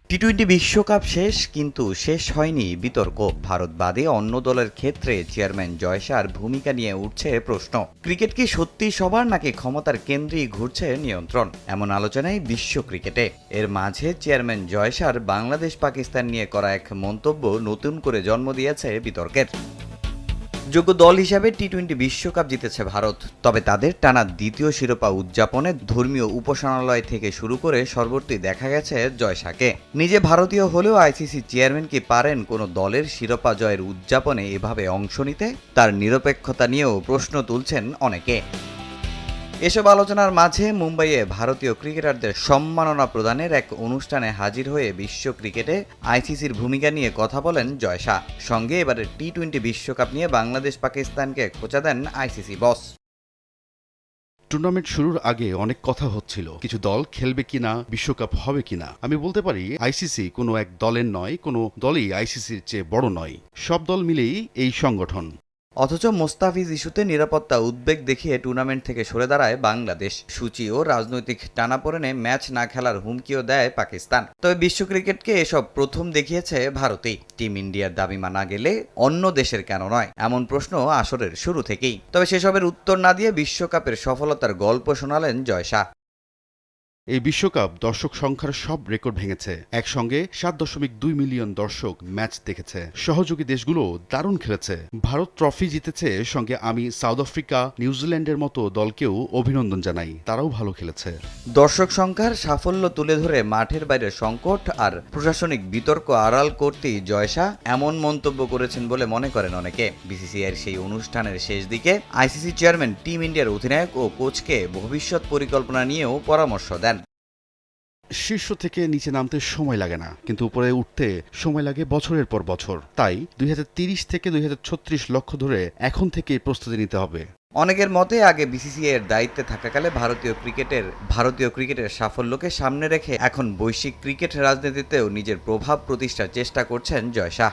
T twenty বিশ্বকাপ শেষ, কিন্তু শেষ হয়নি বিতর্ক। ভারত বাদে অন্য দলের ক্ষেত্রে চেয়ারম্যান জয় শাহর ভূমিকা নিয়ে উঠছে প্রশ্ন। ক্রিকেট কি সত্যি সবার, নাকি ক্ষমতার কেন্দ্রেই ঘুরছে নিয়ন্ত্রণ? এমন আলোচনায় বিশ্ব ক্রিকেটে। এর মাঝে চেয়ারম্যান জয় শাহর বাংলাদেশ পাকিস্তান নিয়ে করা এক মন্তব্য নতুন করে জন্ম দিয়েছে বিতর্কের। যোগ্য দল হিসাবে টি-টোয়েন্টি বিশ্বকাপ জিতেছে ভারত, তবে তাদের টানা দ্বিতীয় শিরোপা উদযাপনে ধর্মীয় উপাসনালয় থেকে শুরু করে সর্বত্রই দেখা গেছে জয় শাহকে। নিজে ভারতীয় হলেও আইসিসি চেয়ারম্যান কি পারেন কোনো দলের শিরোপা জয়ের উদযাপনে এভাবে অংশ নিতে? তার নিরপেক্ষতা নিয়েও প্রশ্ন তুলছেন অনেকে। এসব আলোচনার মাঝে মুম্বাইয়ে ভারতীয় ক্রিকেটারদের সম্মাননা প্রদানের এক অনুষ্ঠানে হাজির হয়ে বিশ্ব ক্রিকেটে আইসিসির ভূমিকা নিয়ে কথা বলেন জয় শাহ। সঙ্গে এবারের টি-টোয়েন্টি বিশ্বকাপ নিয়ে বাংলাদেশ পাকিস্তানকে খোঁচা দেন আইসিসি বস। টুর্নামেন্ট শুরুর আগে অনেক কথা হচ্ছিল, কিছু দল খেলবে কিনা, বিশ্বকাপ হবে কিনা। আমি বলতে পারি আইসিসি কোনো এক দলের নয়, কোনো দলই আইসিসির চেয়ে বড় নয়। সব দল মিলেই এই সংগঠন। অথচ মোস্তাফিজ ইস্যুতে নিরাপত্তা উদ্বেগ দেখিয়ে টুর্নামেন্ট থেকে সরে দাঁড়ায় বাংলাদেশ। সূচি ও রাজনৈতিক টানাপোড়েনে ম্যাচ না খেলার হুমকিও দেয় পাকিস্তান। তবে বিশ্ব ক্রিকেটকে এসব প্রথম দেখিয়েছে ভারতেই। টিম ইন্ডিয়ার দাবি মানা গেলে অন্য দেশের কেন নয়, এমন প্রশ্ন আসরের শুরু থেকেই। তবে সেসবের উত্তর না দিয়ে বিশ্বকাপের সফলতার গল্প শোনালেন জয় শাহ। এই বিশ্বকাপ দর্শক সংখ্যার সব রেকর্ড ভেঙেছে। একসঙ্গে 7.2 মিলিয়ন দর্শক ম্যাচ দেখেছে। সহযোগী দেশগুলো দারুণ খেলেছে। ভারত ট্রফি জিতেছে, সঙ্গে আমি সাউথ আফ্রিকা, নিউজিল্যান্ডের মতো দলকেও অভিনন্দন জানাই, তারাও ভালো খেলেছে। দর্শক সংখ্যার সাফল্য তুলে ধরে মাঠের বাইরে সংকট আর প্রশাসনিক বিতর্ক আড়াল করতেই জয় শাহ এমন মন্তব্য করেছেন বলে মনে করেন অনেকে। বিসিসিআইয়ের সেই অনুষ্ঠানের শেষ দিকে আইসিসি চেয়ারম্যান টিম ইন্ডিয়ার অধিনায়ক ও কোচকে ভবিষ্যৎ পরিকল্পনা নিয়েও পরামর্শ দেন। শীর্ষ থেকে নিচে নামতে সময় লাগে না, কিন্তু উপরে উঠতে সময় লাগে বছরের পর বছর। তাই 2030 থেকে 2036 লক্ষ্য ধরে এখন থেকে প্রস্তুতি নিতে হবে। অনেকের মতে আগে বিসিসিআই এর দায়িত্বে থাকাকালে ভারতীয় ক্রিকেটের সাফল্যকে সামনে রেখে এখন বৈশ্বিক ক্রিকেট রাজনীতিতেও নিজের প্রভাব প্রতিষ্ঠার চেষ্টা করছেন জয় শাহ।